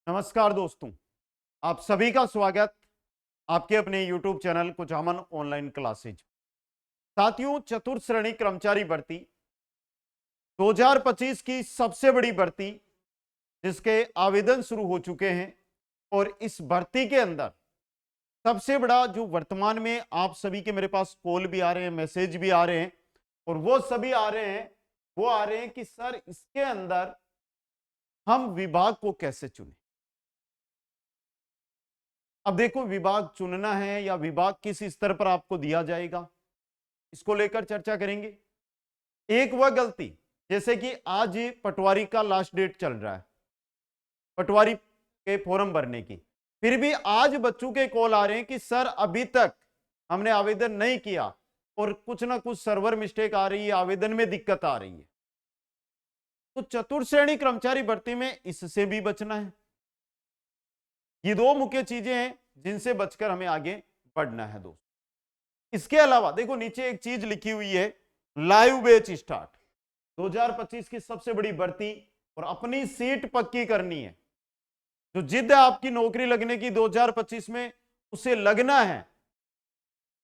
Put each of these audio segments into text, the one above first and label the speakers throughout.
Speaker 1: नमस्कार दोस्तों, आप सभी का स्वागत आपके अपने YouTube channel Kuchaman online classes. साथियों, चतुर्थ श्रेणी कर्मचारी भर्ती 2025 की सबसे बड़ी भर्ती जिसके आवेदन शुरू हो चुके हैं और इस भर्ती के अंदर सबसे बड़ा जो वर्तमान में आप सभी के मेरे पास कॉल भी आ रहे हैं, मैसेज भी आ रहे हैं और वो सभी आ रहे हैं, वो आ रहे हैं कि सर इसके अंदर हम विभाग को कैसे चुने। अब देखो, विभाग चुनना है या विभाग किस स्तर पर आपको दिया जाएगा, इसको लेकर चर्चा करेंगे। एक वह गलती, जैसे कि आज पटवारी का लास्ट डेट चल रहा है, पटवारी के फॉर्म भरने की, फिर भी आज बच्चों के कॉल आ रहे हैं कि सर अभी तक हमने आवेदन नहीं किया और कुछ ना कुछ सर्वर मिस्टेक आ रही है, आवेदन में दिक्कत आ रही है। तो चतुर्थ श्रेणी कर्मचारी भर्ती में इससे भी बचना है। ये दो मुख्य चीजें हैं जिनसे बचकर हमें आगे बढ़ना है दोस्तों। इसके अलावा देखो, नीचे एक चीज लिखी हुई है, लाइव बैच स्टार्ट 2025 की सबसे बड़ी भर्ती और अपनी सीट पक्की करनी है। जो जिद है आपकी नौकरी लगने की 2025 में, उसे लगना है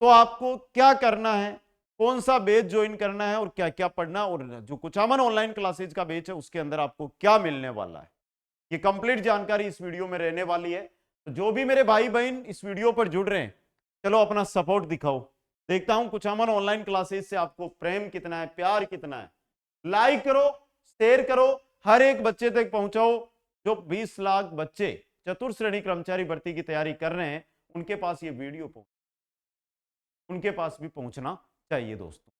Speaker 1: तो आपको क्या करना है, कौन सा बैच ज्वाइन करना है और क्या क्या पढ़ना, और जो कुचामन ऑनलाइन क्लासेज का बैच है उसके अंदर आपको क्या मिलने वाला है, ये कंप्लीट जानकारी इस वीडियो में रहने वाली है। तो जो भी मेरे भाई बहन इस वीडियो पर जुड़ रहे हैं, चलो अपना सपोर्ट दिखाओ। देखता हूं कुचामन ऑनलाइन क्लासेस से आपको प्रेम कितना है, प्यार कितना है। लाइक करो, शेयर करो, हर एक बच्चे तक पहुंचाओ। जो 20 लाख बच्चे चतुर्थ श्रेणी कर्मचारी भर्ती की तैयारी कर रहे हैं, उनके पास ये वीडियो उनके पास भी पहुंचना चाहिए दोस्तों।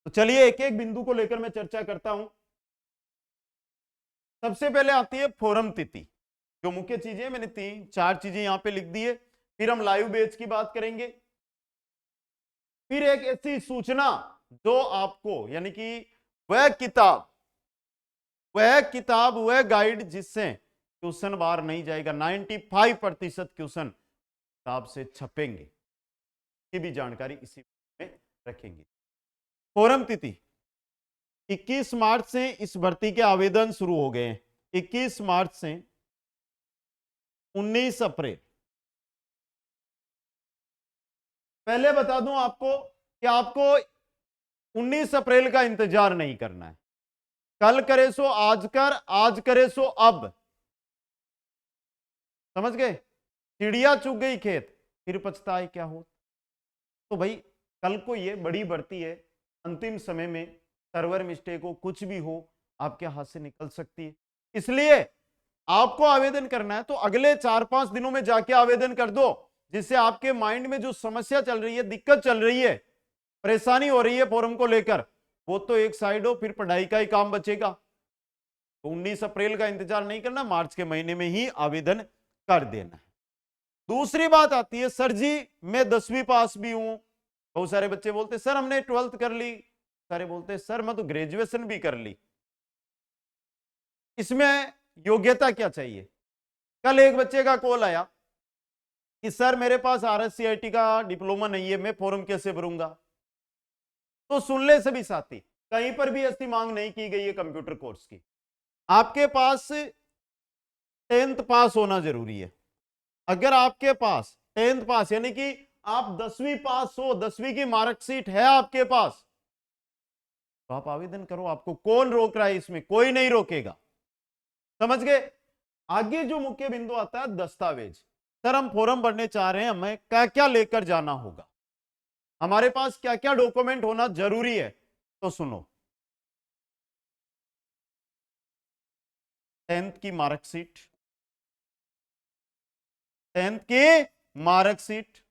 Speaker 1: तो चलिए एक एक बिंदु को लेकर मैं चर्चा करता हूं। सबसे पहले आती है फॉर्म तिथि। जो मुख्य चीजें मैंने 3-4 चीजें यहां पे लिख दी है। फिर हम लाइव बैच की बात करेंगे। फिर एक ऐसी सूचना जो आपको, यानी कि वह किताब वह गाइड जिससे क्वेश्चन बार नहीं जाएगा, 95% क्वेश्चन किताब से छपेंगे, की भी जानकारी इसी में रखेंगे। फॉर्म तिथि 21 मार्च से इस भर्ती के आवेदन शुरू हो गए हैं। 21 मार्च से 19 अप्रैल। पहले बता दूं आपको कि आपको 19 अप्रैल का इंतजार नहीं करना है। कल करे सो आज कर, आज करे सो अब। समझ गए? चिड़िया चुग गई खेत, फिर पछताए क्या हो। तो भाई कल को ये बड़ी भर्ती है, अंतिम समय में सर्वर मिस्टेक हो, कुछ भी हो, आपके हाथ से निकल सकती है। इसलिए आपको आवेदन करना है तो अगले 4-5 दिनों में जाके आवेदन कर दो, जिससे आपके माइंड में जो समस्या चल रही है, दिक्कत चल रही है, परेशानी हो रही है फॉर्म को लेकर, वो तो एक साइड हो, फिर पढ़ाई का ही काम बचेगा। तो 19 अप्रैल का इंतजार नहीं करना, मार्च के महीने में ही आवेदन कर देना है। दूसरी बात आती है, सर जी मैं 10वीं पास भी हूं। बहुत सारे बच्चे बोलते सर हमने 12th कर ली, सारे बोलते सर मैं तो ग्रेजुएशन भी कर ली। इसमें योग्यता क्या चाहिए? कल एक बच्चे का कॉल आया कि सर मेरे पास RSCIT का डिप्लोमा नहीं है, मैं फॉर्म कैसे भरूंगा। तो सुन ले सभी साथी, कहीं पर भी ऐसी मांग नहीं की गई है कंप्यूटर कोर्स की। आपके पास 10th पास होना जरूरी है। अगर आपके पास 10th पास, यानी कि आप 10वीं पास हो, 10वीं की मार्कशीट है आपके पास, तो आप आवेदन करो। आपको कौन रोक रहा है? इसमें कोई नहीं रोकेगा। समझ गए? आगे जो मुख्य बिंदु आता है दस्तावेज। सर हम फॉर्म भरने चाह रहे हैं, हमें क्या क्या लेकर जाना होगा, हमारे पास क्या क्या डॉक्यूमेंट होना जरूरी है। तो सुनो, 10th की मार्कशीट, 10th की मार्कशीट,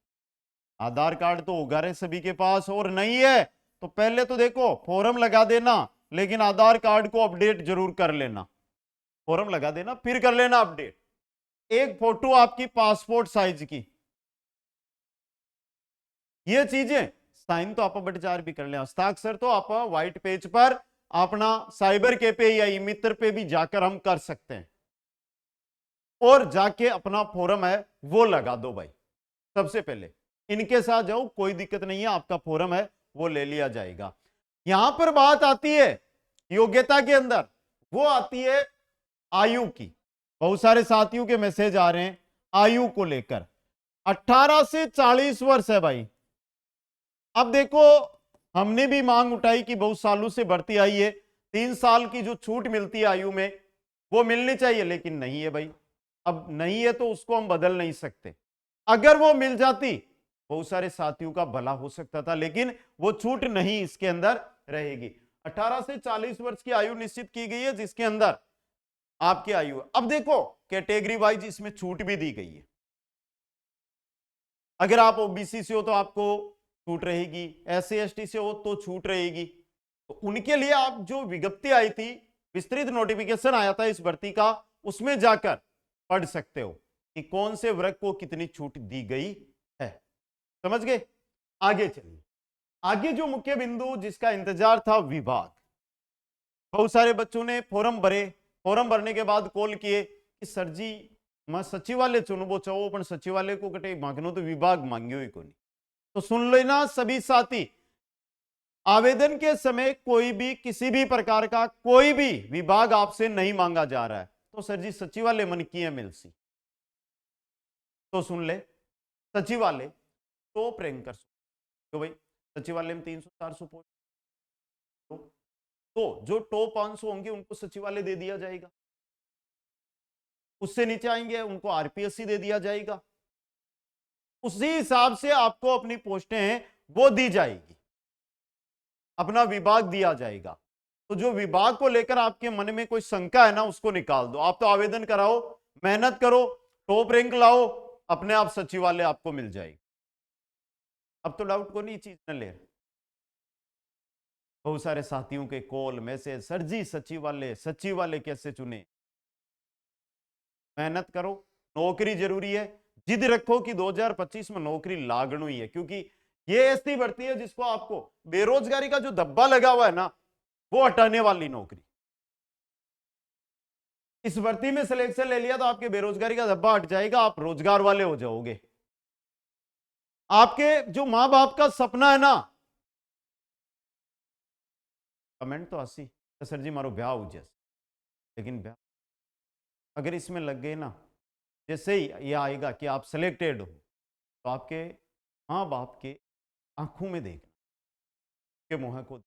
Speaker 1: आधार कार्ड तो होगा रे सभी के पास, और नहीं है तो पहले तो देखो फॉर्म लगा देना, लेकिन आधार कार्ड को अपडेट जरूर कर लेना। फॉर्म लगा देना फिर कर लेना अपडेट। एक फोटो आपकी पासपोर्ट साइज की, ये चीजें साइन तो आप बटचार भी कर ले, हस्ताक्षर तो आप व्हाइट पेज पर अपना साइबर के पे या ई मित्र पे भी जाकर हम कर सकते हैं, और जाके अपना फॉर्म है वो लगा दो भाई। सबसे पहले इनके साथ जाओ, कोई दिक्कत नहीं है, आपका फॉर्म है वो ले लिया जाएगा। यहां पर बात आती है योग्यता के अंदर, वो आती है आयु की। बहुत सारे साथियों के मैसेज आ रहे हैं आयु को लेकर। 18 से 40 वर्ष है भाई। अब देखो, हमने भी मांग उठाई कि बहुत सालों से बढ़ती आई है, 3 साल की जो छूट मिलती है आयु में वो मिलनी चाहिए, लेकिन नहीं है भाई। अब नहीं है तो उसको हम बदल नहीं सकते। अगर वो मिल जाती, बहुत सारे साथियों का भला हो सकता था, लेकिन वो छूट नहीं इसके अंदर रहेगी। 18 से 40 वर्ष की आयु निश्चित की गई है, जिसके अंदर आपकी आयु है। अब देखो, कैटेगरी वाइज इसमें छूट भी दी गई है। अगर आप ओबीसी से हो तो आपको छूट रहेगी, एससी एसटी से हो तो छूट रहेगी। तो उनके लिए आप जो विज्ञप्ति आई थी, विस्तृत नोटिफिकेशन आया था इस भर्ती का, उसमें जाकर पढ़ सकते हो कि कौन से वर्ग को कितनी छूट दी गई है। समझ गए? आगे चलिए। आगे जो मुख्य बिंदु जिसका इंतजार था, विभाग। बहुत सारे बच्चों ने फॉर्म भरे, फॉर्म भरने के बाद कॉल किए कि सर जी मैं सचिवालय चुनबो चाहो, पण सचिवालय को कटे मांगनो तो विभाग मांग्यो ही कोनी। तो सुन लेना सभी साथी, आवेदन के समय कोई भी किसी भी प्रकार का कोई भी विभाग आपसे नहीं मांगा जा रहा है। तो सर जी सचिवालय मन की है मिलसी, तो सुन ले, सचिवालय टॉप रैंकर, तो भाई सचिवालय में 300-400 पोस्ट, तो जो टॉप 500 होंगे उनको सचिवालय दे दिया जाएगा, उससे नीचे आएंगे उनको आरपीएससी दे दिया जाएगा। उसी हिसाब से आपको अपनी पोस्टें हैं वो दी जाएगी, अपना विभाग दिया जाएगा। तो जो विभाग को लेकर आपके मन में कोई शंका है ना, उसको निकाल दो। आप तो आवेदन कराओ, मेहनत करो, टॉप रैंक लाओ, अपने आप सचिवालय आपको मिल जाएगी। अब तो डाउट को नहीं चीज न ले। बहुत सारे साथियों के कॉल मैसेज, सर जी सचिवालय सचिवालय कैसे चुने। मेहनत करो, नौकरी जरूरी है, जिद रखो कि 2025 में नौकरी लागणु ही है, क्योंकि ये ऐसी भर्ती है जिसको आपको बेरोजगारी का जो धब्बा लगा हुआ है ना, वो हटाने वाली नौकरी। इस भर्ती में सिलेक्शन ले लिया तो आपके बेरोजगारी का धब्बा हट जाएगा, आप रोजगार वाले हो जाओगे। आपके जो मां बाप का सपना है ना, कमेंट तो हसी सर जी मारो ब्याह हो जैसे, लेकिन ब्याह अगर इसमें लग गए ना, जैसे ही ये आएगा कि आप सिलेक्टेड हो, तो आपके मां बाप के आंखों में देखना, के मुंह को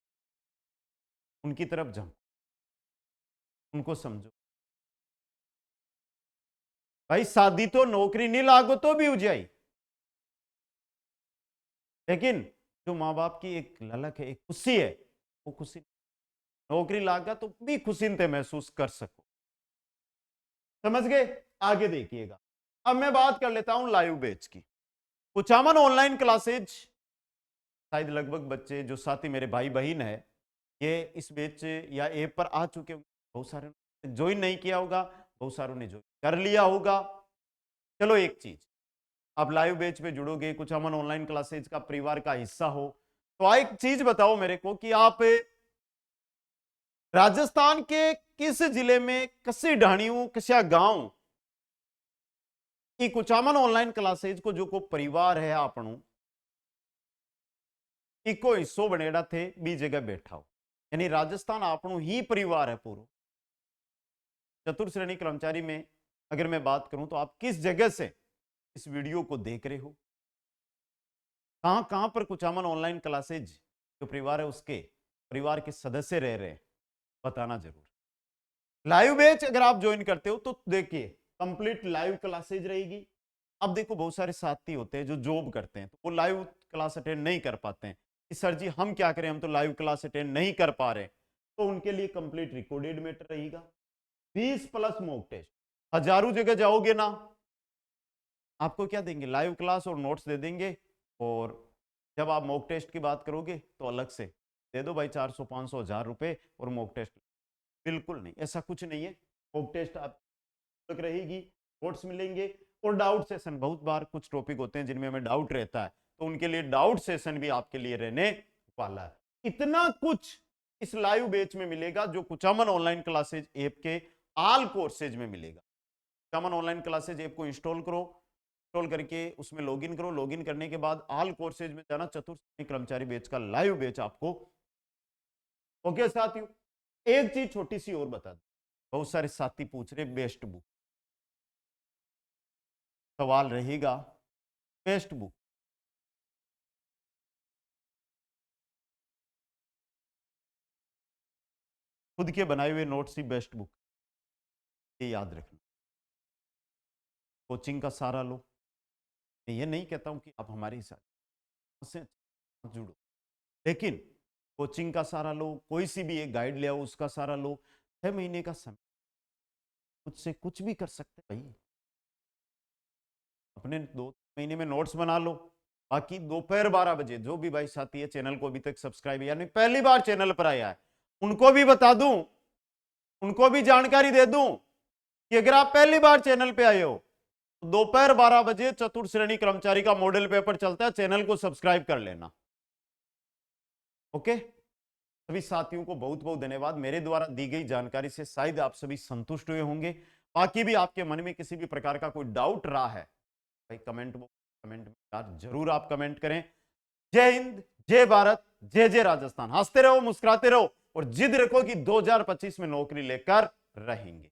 Speaker 1: उनकी तरफ जाओ, उनको समझो। भाई शादी तो नौकरी नहीं लागो तो भी हो जाए, लेकिन जो माँ बाप की एक ललक है, एक खुशी है, वो खुशी नौकरी लागा तो भी खुशी ते महसूस कर सको। समझ गए? आगे देखिएगा। अब मैं बात कर लेता हूं लाइव बैच की। कुचामन ऑनलाइन क्लासेज, शायद लगभग बच्चे जो साथी मेरे भाई बहन है ये इस बैच या ऐप पर आ चुके होंगे, बहुत सारे ज्वाइन नहीं किया होगा, बहुत सारों ने ज्वाइन कर लिया होगा। चलो एक चीज, आप लाइव बैच पे जुड़ोगे, कुचामन ऑनलाइन क्लासेज का परिवार का हिस्सा हो, तो एक चीज बताओ मेरे को कि आप राजस्थान के किस जिले में कसी ढाणियों कस्या गांव की कुचामन ऑनलाइन क्लासेज को जो को परिवार है आपणो इको हिस्सो बनेड़ा थे बी जगह बैठा हो, यानी राजस्थान आपणो ही परिवार है पूरा। चतुर्थ श्रेणी कर्मचारी में अगर मैं बात करूं तो आप किस जगह से इस वीडियो को देख रहे हो, कहां कहां पर कुचामन ऑनलाइन क्लासेज जो परिवार है उसके परिवार के सदस्य रह रहे हैं, बताना जरूर। लाइव बैच अगर आप ज्वाइन करते हो तो देखिए कंप्लीट लाइव क्लासेज रहेगी। अब देखो बहुत सारे साथी होते हैं जो जॉब करते हैं, तो वो लाइव क्लास अटेंड नहीं कर पाते हैं कि सर जी हम क्या करें, हम तो लाइव क्लास अटेंड नहीं कर पा रहे, तो उनके लिए कंप्लीट रिकॉर्डेड मैटर रहेगा। 20+ मॉक टेस्ट, हजारों जगह जाओगे ना, आपको क्या देंगे, लाइव क्लास और नोट्स दे देंगे, और जब आप मॉक टेस्ट की बात करोगे तो अलग से दे दो भाई 400-500 1000 रुपए और मॉक टेस्ट। बिल्कुल नहीं, ऐसा कुछ नहीं है। मॉक टेस्ट आप रहेगी, नोट्स मिलेंगे, और डाउट सेशन, बहुत बार कुछ टॉपिक होते हैं जिनमें हमें डाउट रहता है, तो उनके लिए डाउट सेशन भी आपके लिए रहने वाला है। इतना कुछ इस लाइव बैच में मिलेगा जो कुचामन ऑनलाइन क्लासेज ऐप के ऑल कोर्सेज में मिलेगा। कुचामन ऑनलाइन क्लासेज ऐप को इंस्टॉल करो, इंस्टॉल करके उसमें लॉगिन करो, लॉगिन करने के बाद ऑल कोर्सेज में जाना, चतुर्थ कर्मचारी बैच का लाइव बैच आपको। ओके साथियों, एक चीज छोटी सी और बता दो, बहुत सारे साथी पूछ रहे बेस्ट बुक, सवाल रहेगा बेस्ट बुक। खुद के बनाए हुए नोट्स ही बेस्ट बुक, ये याद रखना। कोचिंग का सहारा लो, मैं ये नहीं कहता हूं कि आप हमारे साथ से जुड़ो, लेकिन कोचिंग का सहारा लो, कोई सी भी एक गाइड ले आओ उसका सहारा लो। 6 महीने का समय, मुझसे कुछ भी कर सकते भाई। अपने 2 महीने में नोट्स बना लो। बाकी दोपहर 12 बजे जो भी भाई साथी है चैनल को अभी तक सब्सक्राइब यानी पहली बार चैनल पर आया है, उनको भी बता दूं, उनको भी जानकारी दे दूं कि अगर आप पहली बार चैनल पे आए हो तो दोपहर 12 बजे चतुर्थ श्रेणी कर्मचारी का मॉडल पेपर चलता है, चैनल को सब्सक्राइब कर लेना। ओके, सभी साथियों को बहुत बहुत धन्यवाद। मेरे द्वारा दी गई जानकारी से शायद आप सभी संतुष्ट हुए होंगे। बाकी भी आपके मन में किसी भी प्रकार का कोई डाउट रहा है भाई कमेंट में यार जरूर आप कमेंट करें। जय हिंद, जय भारत, जय जय राजस्थान। हंसते रहो, मुस्कुराते रहो और जिद रखो कि 2025 में नौकरी लेकर रहेंगे।